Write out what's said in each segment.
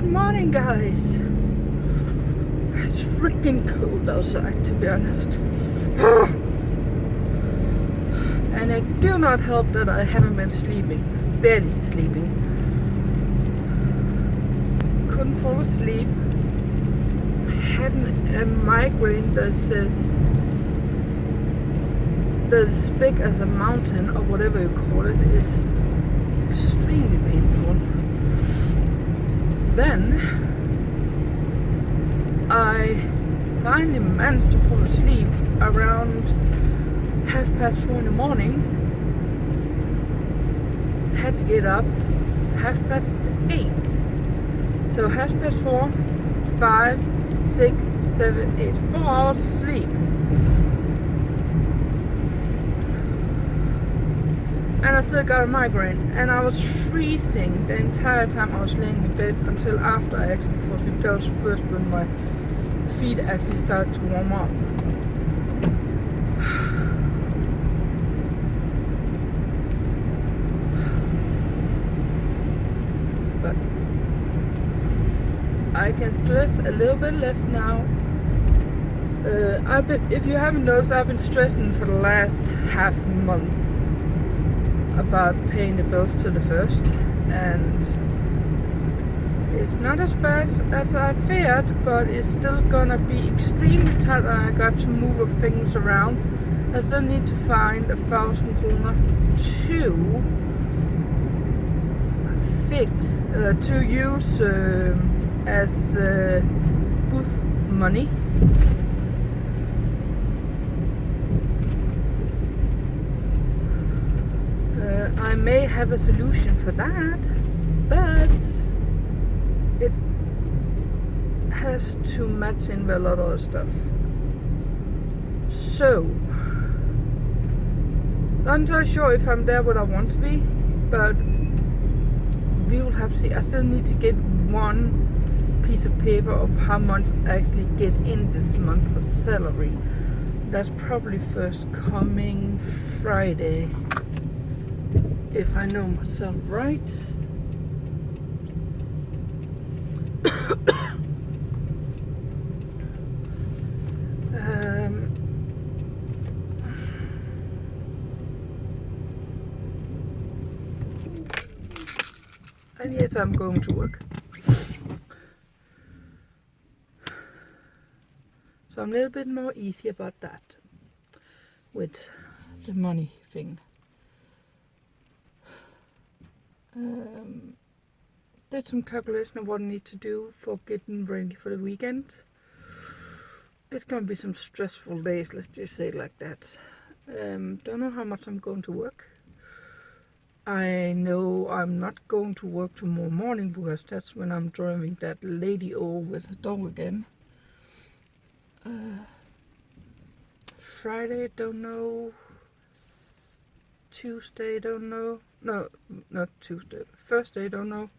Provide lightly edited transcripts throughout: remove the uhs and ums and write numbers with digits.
morning, guys. It's freaking cold outside, to be honest. And it do not help that I haven't been sleeping, barely sleeping. Couldn't fall asleep. Had a migraine that's as big as a mountain, or whatever you call it, is extremely painful. Then I finally managed to fall asleep around 4:30 in the morning. Had to get up 8:30. So 4:30, 5, 6, 7, 8, 4 hours sleep. And I still got a migraine, and I was freezing the entire time I was laying in bed until after I actually fell asleep. That was first when my feet actually started to warm up. But I can stress a little bit less now. If you haven't noticed, I've been stressing for the last half month about paying the bills to the first, and it's not as bad as I feared, but it's still gonna be extremely tight, and I got to move things around. I still need to find 1,000 kroner to fix, to use as booth money. I may have a solution for that, but it has to match in with a lot of other stuff. So, not entirely sure if I'm there where I want to be, but we will have to see. I still need to get one piece of paper of how much I actually get in this month of salary. That's probably first coming Friday, if I know myself right. And yes, I'm going to work. So I'm a little bit more easy about that with the money thing. Did some calculation of what I need to do for getting ready for the weekend. It's gonna be some stressful days, let's just say it like that. Don't know how much I'm going to work. I know I'm not going to work tomorrow morning because that's when I'm driving that lady over with the dog again. Friday, don't know. Tuesday, don't know. No, not Tuesday. Thursday, don't know.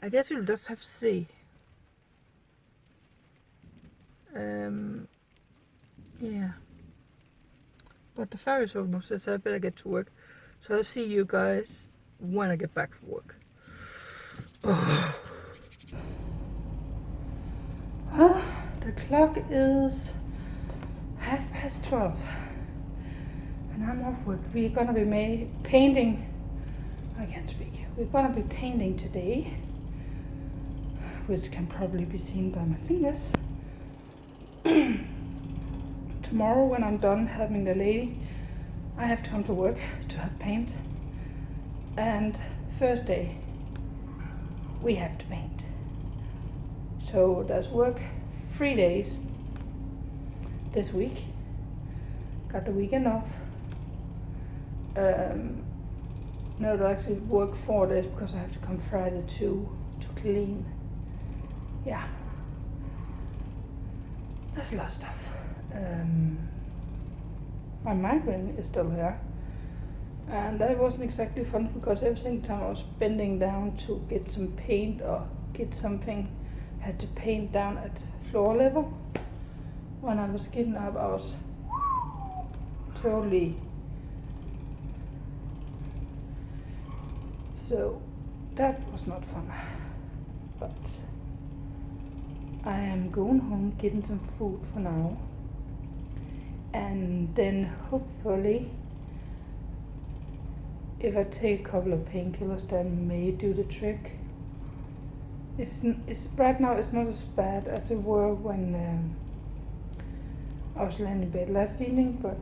I guess you'll just have to see. Yeah. But the fire is almost, so I better get to work. So I'll see you guys when I get back from work. Oh. Well, the clock is 12:30 and I'm off work. We're gonna be painting. I can't speak. We're gonna be painting today, which can probably be seen by my fingers. Tomorrow, when I'm done having the lady, I have to come to work to have paint. And Thursday, we have to paint. So there's work 3 days this week. Got the weekend off. No, I'll actually work 4 days because I have to come Friday to clean. Yeah, that's a lot of stuff. My migraine is still here, and that wasn't exactly fun because every single time I was bending down to get some paint or get something, I had to paint down at floor level. When I was getting up, I was totally So that was not fun. But I am going home, getting some food for now. And then hopefully, if I take a couple of painkillers, that may do the trick. It's right now it's not as bad as it were when I was laying in bed last evening, but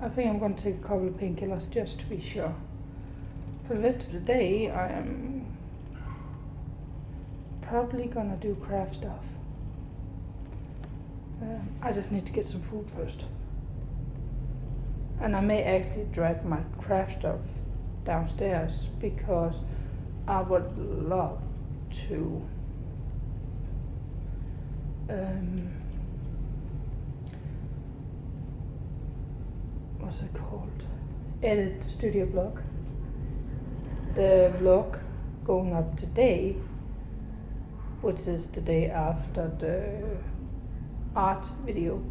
I think I'm going to take a couple of painkillers just to be sure. For the rest of the day, I am probably gonna do craft stuff. I just need to get some food first. And I may actually drag my craft stuff downstairs because I would love to what's it called? Edit the studio vlog. The vlog going up today, which is the day after the art video.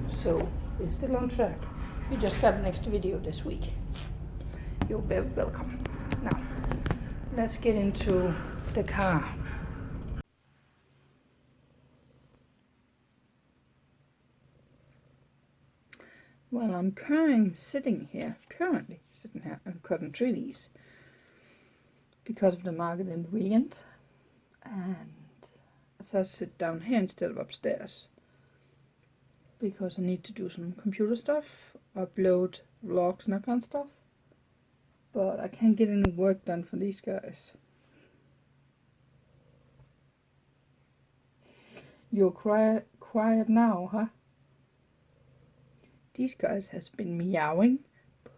So we're still on track. You just got the next video this week. You're very welcome. Now, let's get into the car. Well, I'm currently sitting here and cutting trees because of the market in the weekend. And so I sit down here instead of upstairs because I need to do some computer stuff, upload vlogs and that kind of stuff. But I can't get any work done for these guys. You're quiet now, huh? These guys has been meowing,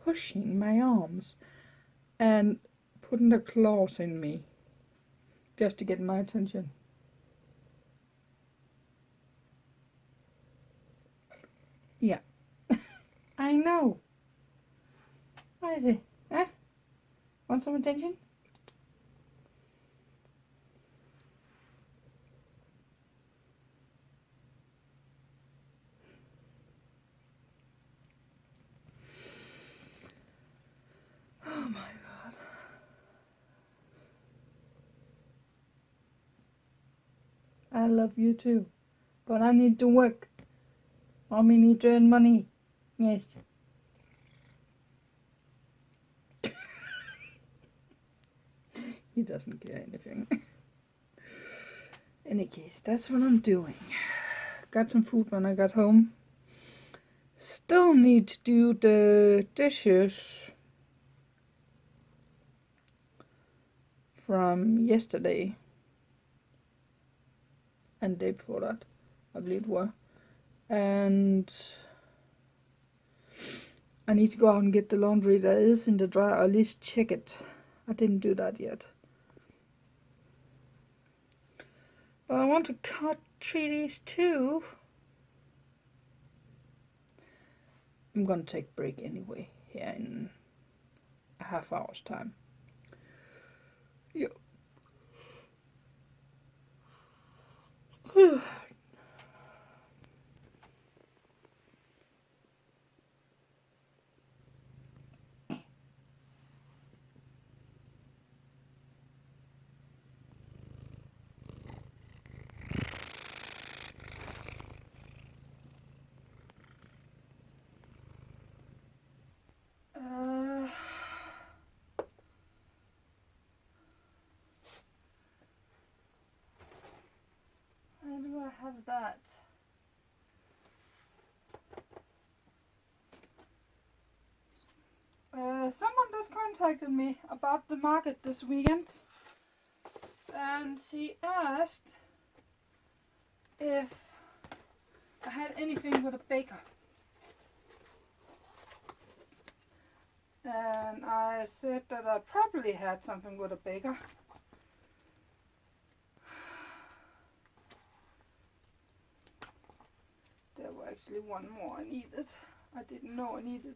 pushing my arms, and putting their claws in me just to get my attention. Yeah, I know. What is it? Huh? Want some attention? Oh my god. I love you too, but I need to work. Mommy need to earn money. Yes. He doesn't care anything. Any case, that's what I'm doing. Got some food when I got home. Still need to do the dishes from yesterday and the day before that, I believe it were. And I need to go out and get the laundry that is in the dryer, or at least check it. I didn't do that yet. But I want to cut trees too. I'm gonna take a break anyway, here in a half hour's time. Yeah. Where do I have that? Someone just contacted me about the market this weekend, and she asked if I had anything with a baker. And I said that I probably had something with a baker. There were actually one more I needed. I didn't know I needed.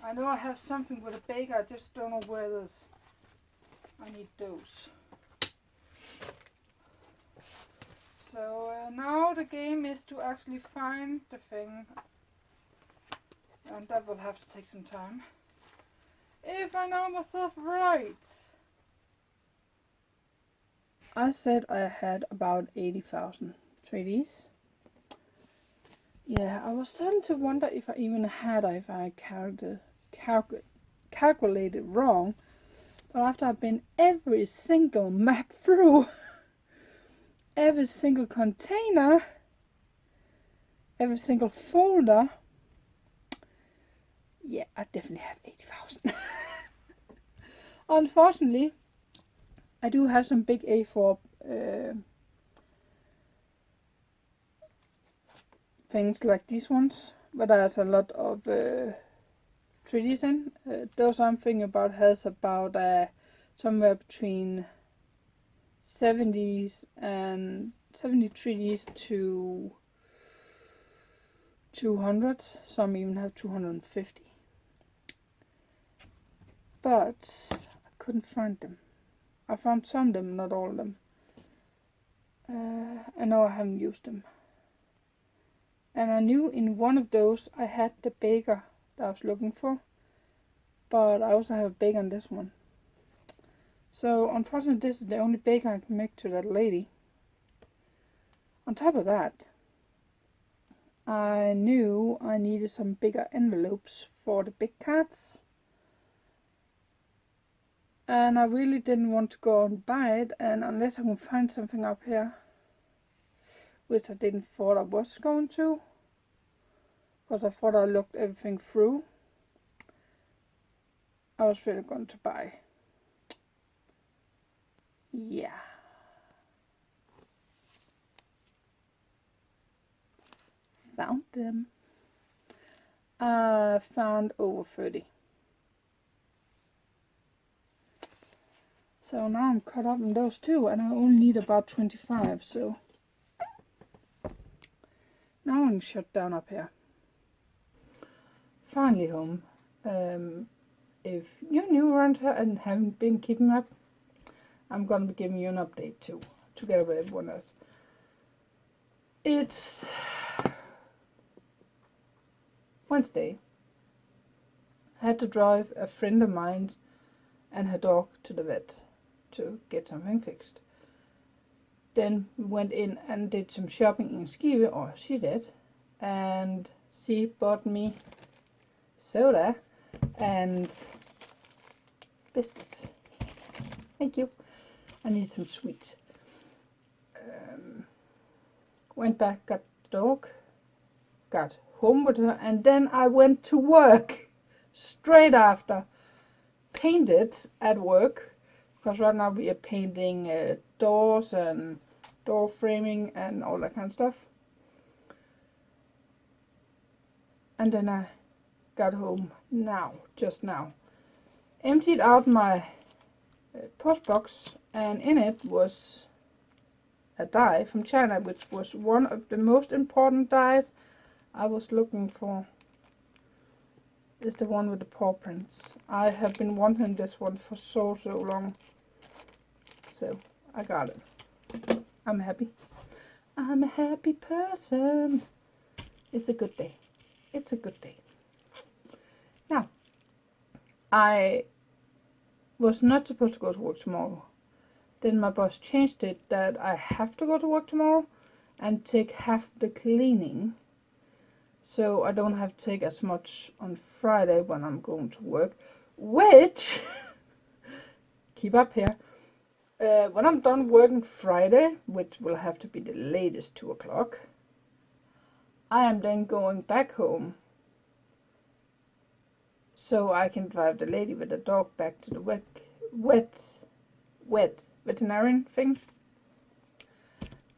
I know I have something with a baker, I just don't know where it is. I need those. So now the game is to actually find the thing, and that will have to take some time. If I know myself right. I said I had about 80,000 3Ds. Yeah, I was starting to wonder if I even had, if I calculated wrong. But after I've been every single map through, every single container, every single folder, yeah, I definitely have 80,000. Unfortunately, I do have some big A4 things like these ones, but there's a lot of 3Ds in. Those I'm thinking about has about somewhere between 70s and 70 3Ds to 200. Some even have 250. But I couldn't find them. I found some of them, not all of them. I know I haven't used them. And I knew in one of those I had the baker that I was looking for. But I also have a baker on this one. So unfortunately this is the only baker I can make to that lady. On top of that, I knew I needed some bigger envelopes for the big cards. And I really didn't want to go and buy it, and unless I can find something up here, which I didn't thought I was going to, because I thought I looked everything through, I was really going to buy. Yeah. Found them. I found over 30. So now I'm caught up in those two, and I only need about 25, so now I can shut down up here. Finally home. If you're new around here and haven't been keeping up, I'm gonna be giving you an update too, together with everyone else. It's Wednesday. I had to drive a friend of mine and her dog to the vet to get something fixed. Then we went in and did some shopping in Skive, or she did, and she bought me soda and biscuits. Thank you. I need some sweets. Went back, got the dog, got home with her, and then I went to work straight after. Painted at work, because right now we are painting doors and door framing and all that kind of stuff. And then I got home just now. Emptied out my post box, and in it was a die from China, which was one of the most important dies I was looking for. Is the one with the paw prints. I have been wanting this one for so long. So I got it. I'm happy. I'm a happy person. It's a good day. It's a good day. Now, I was not supposed to go to work tomorrow. Then my boss changed it that I have to go to work tomorrow and take half the cleaning. So I don't have to take as much on Friday when I'm going to work, which, keep up here, when I'm done working Friday, which will have to be the latest 2 o'clock, I am then going back home so I can drive the lady with the dog back to the wet veterinarian thing,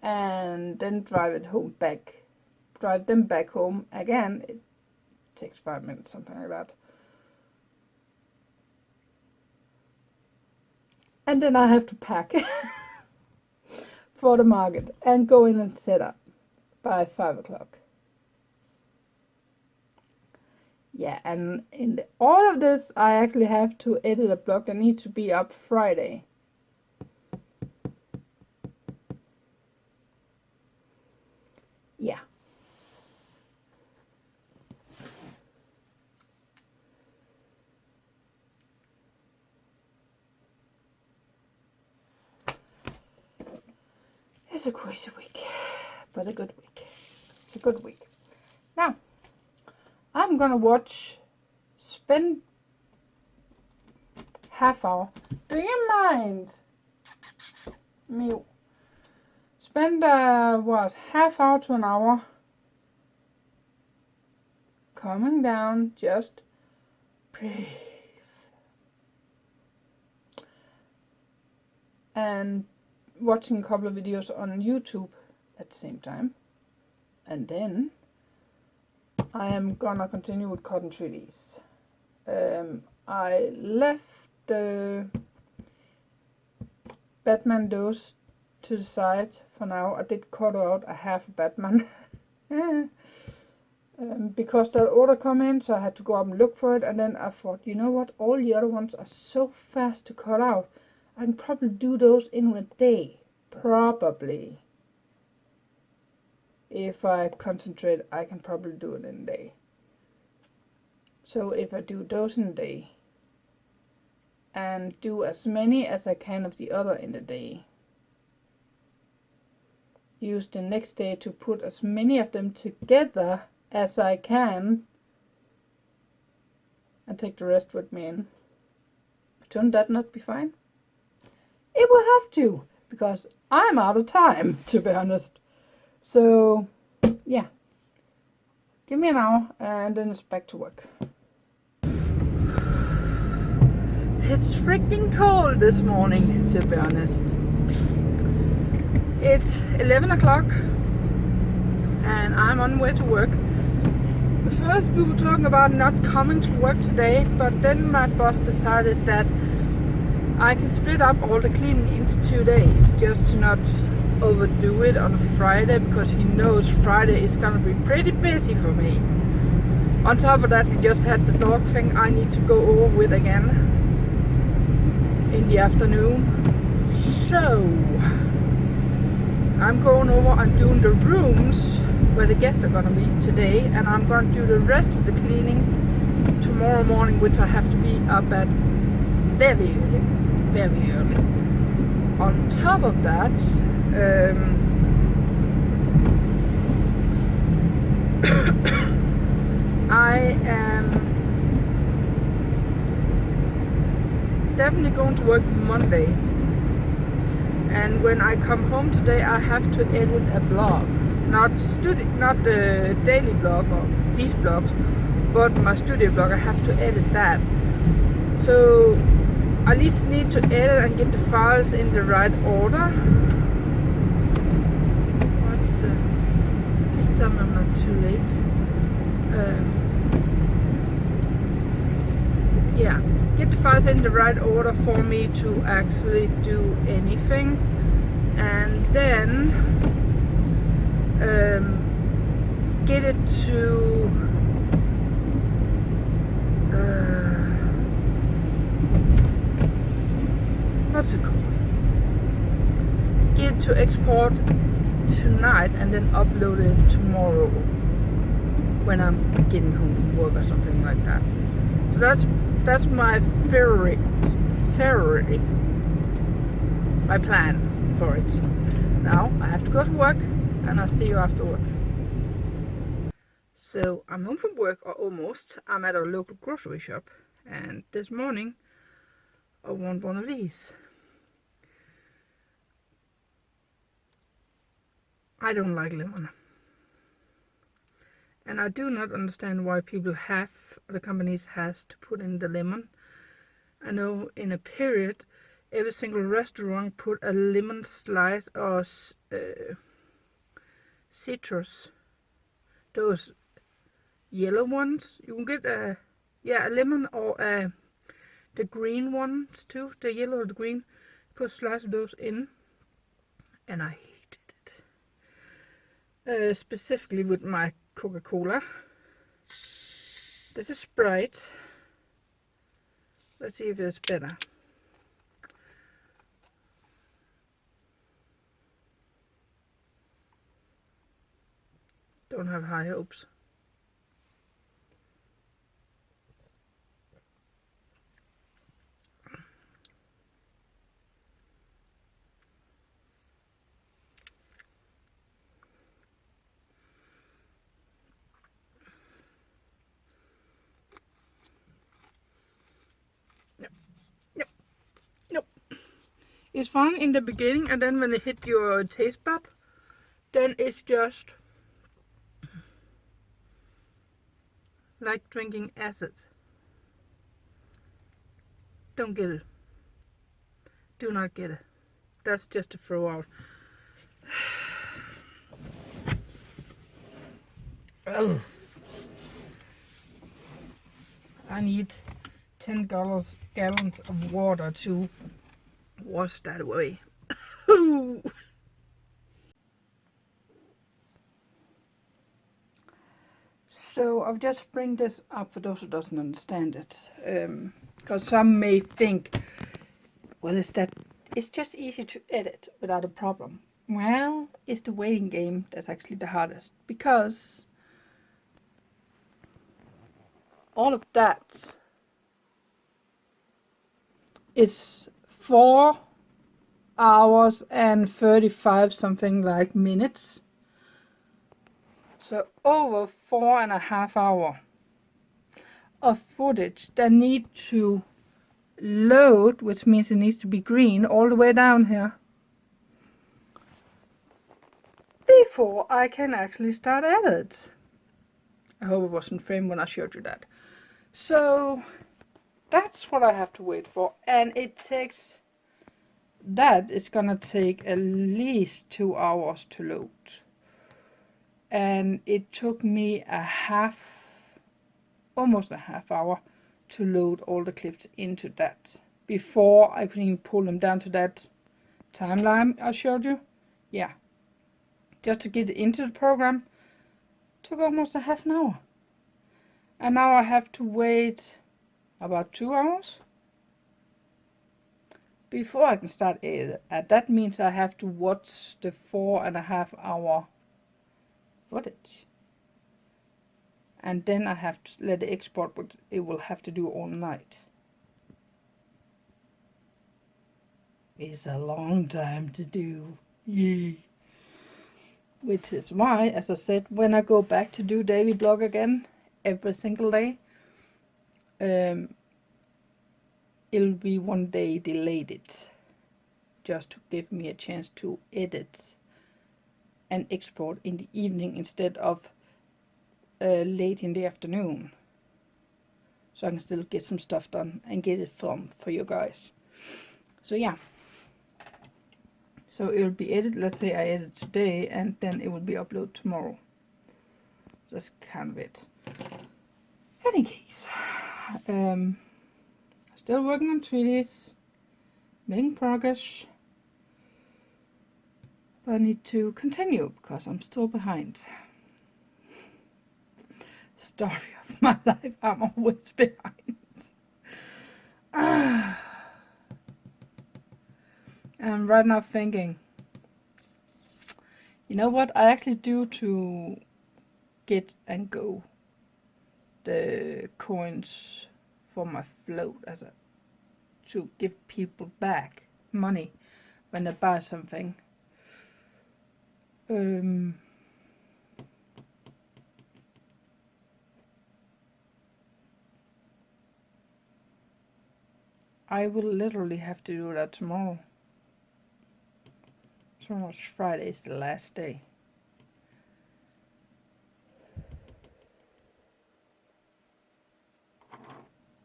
and then drive them back home again. It takes 5 minutes, something like that. And then I have to pack for the market and go in and set up by 5 o'clock. Yeah, and in all of this, I actually have to edit a blog that needs to be up Friday. It's a crazy week, but a good week. It's a good week. Now, I'm gonna spend half hour. Do you mind? Me. Spend half hour to an hour calming down, just breathe. And watching a couple of videos on YouTube at the same time. And then I am gonna continue with cotton treaties. I left the Batman dose to the side for now. I did cut out a half Batman. Because that order come in, so I had to go up and look for it. And then I thought, you know what, all the other ones are so fast to cut out. I can probably do those in a day. Probably. If I concentrate, I can probably do it in a day. So if I do those in a day, and do as many as I can of the other in a day, use the next day to put as many of them together as I can, and take the rest with me in. Shouldn't that not be fine? It will have to, because I'm out of time, to be honest. So, yeah. Give me an hour, and then it's back to work. It's freaking cold this morning, to be honest. It's 11 o'clock, and I'm on the way to work. First we were talking about not coming to work today, but then my boss decided that I can split up all the cleaning into 2 days, just to not overdo it on Friday, because he knows Friday is gonna be pretty busy for me. On top of that, we just had the dog thing I need to go over with again in the afternoon. So I'm going over and doing the rooms where the guests are gonna be today, and I'm gonna do the rest of the cleaning tomorrow morning, which I have to be up at very early. Very early. On top of that, I am definitely going to work Monday, and when I come home today, I have to edit a blog, not the daily blog or these blogs, but my studio blog. I have to edit that, so I at least need to edit and get the files in the right order. Please tell me I'm not too late. Yeah, get the files in the right order for me to actually do anything, and then get it to what's it called? Get it to export tonight and then upload it tomorrow when I'm getting home from work or something like that. So that's my my plan for it. Now I have to go to work, and I'll see you after work. So I'm home from work, or almost. I'm at a local grocery shop, and this morning I want one of these. I don't like lemon. And I do not understand why the companies has to put in the lemon. I know in a period, every single restaurant put a lemon slice or citrus. Those yellow ones. You can get a lemon or the green ones too. The yellow or the green. Put a slice of those in. And I hated it. Specifically with my Coca-Cola. This is Sprite. Let's see if it's better. Don't have high hopes. It's fun in the beginning, and then when it hit your taste bud, then it's just like drinking acid. Don't get it. Do not get it. That's just a throw out. Ugh. I need 10 gallons of water to wash that away. So I've just bring this up for those who doesn't understand it, because some may think, well, it's just easy to edit without a problem. Well, it's the waiting game that's actually the hardest, because all of that is 4 hours and 35 something like minutes. So over 4.5 hours of footage that need to load, which means it needs to be green all the way down here, before I can actually start edit. I hope it wasn't framed when I showed you that. So that's what I have to wait for, and it takes, that is gonna take at least 2 hours to load. And it took me almost a half hour to load all the clips into that before I could even pull them down to that timeline I showed you. Yeah, just to get it into the program took almost a half an hour, and now I have to wait about 2 hours before I can start edit. And that means I have to watch the 4.5 hour footage, and then I have to let it export, but it will have to do all night. It's a long time to do. Yay. Which is why, as I said, when I go back to do daily blog again every single day, it'll be one day delayed, just to give me a chance to edit and export in the evening instead of late in the afternoon, so I can still get some stuff done and get it filmed for you guys. So yeah, so it will be edited, let's say I edit today, and then it will be uploaded tomorrow. That's kind of it. Any case, still working on treaties, making progress, but I need to continue because I'm still behind. Story of my life, I'm always behind. I'm right now thinking, you know what I actually do to get and go the coins for my float, to give people back money when they buy something. I will literally have to do that tomorrow. Tomorrow's Friday, is the last day.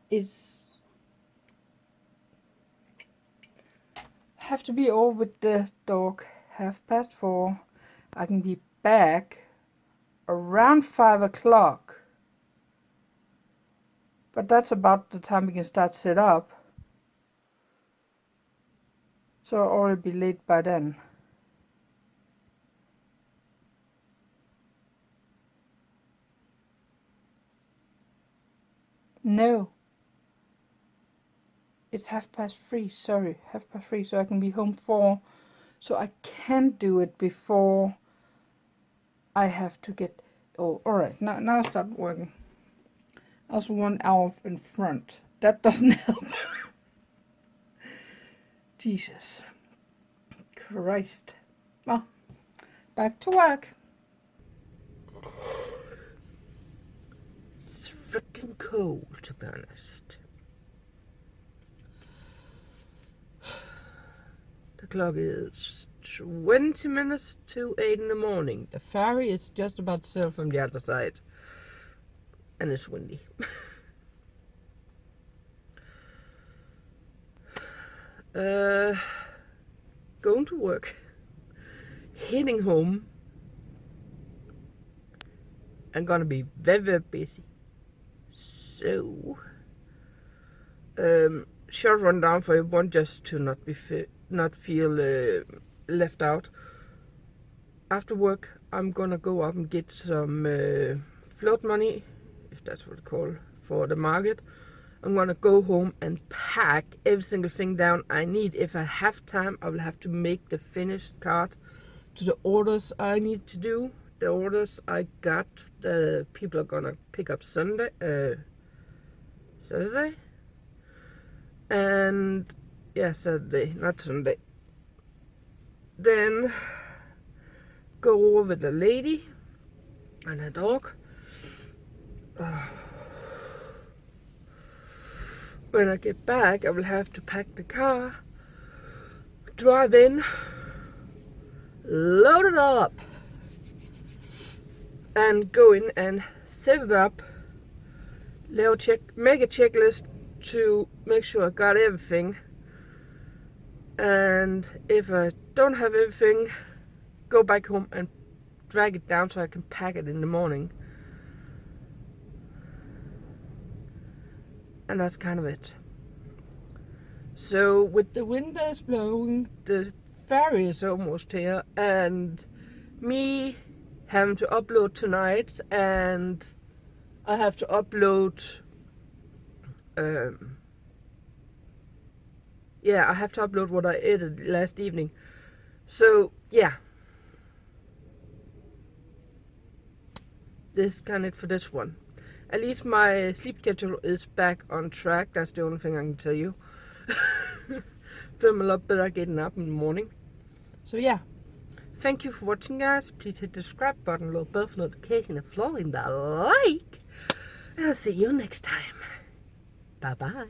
It's have to be over with the dog 4:30. I can be back around 5 o'clock, but that's about the time we can start set up, so I'll already be late by then. No, it's 3:30, sorry, 3:30, so I can be home 4, so I can't do it before I have to get, oh, alright, now I start working. I was 1 hour in front, that doesn't help. Jesus Christ. Well, back to work. It's freaking cold, to be honest. The clock is 20 minutes to 8 in the morning. The ferry is just about to sail from the other side. And it's windy. Going to work. Heading home. I'm gonna be very, very busy. So, short rundown for everyone, just to not feel left out. After work, I'm gonna go up and get some float money, if that's what it's called, for the market. I'm gonna go home and pack every single thing down I need. If I have time, I will have to make the finished card to the orders I need to do. The orders I got, the people are gonna pick up Saturday. And yeah, Saturday, not Sunday. Then go over with the lady and her dog. When I get back, I will have to pack the car, drive in, load it all up, and go in and set it up. Make a checklist to make sure I got everything. And if I don't have everything, go back home and drag it down so I can pack it in the morning. And that's kind of it. So with the windows blowing, the ferry is almost here, and me having to upload tonight, and I have to upload I have to upload what I edited last evening. So yeah, this is kind of it for this one. At least my sleep schedule is back on track. That's the only thing I can tell you. Feel a lot better getting up in the morning. So yeah, thank you for watching, guys. Please hit the subscribe button, little bell for notification, and floor in the like. And I'll see you next time. Bye bye.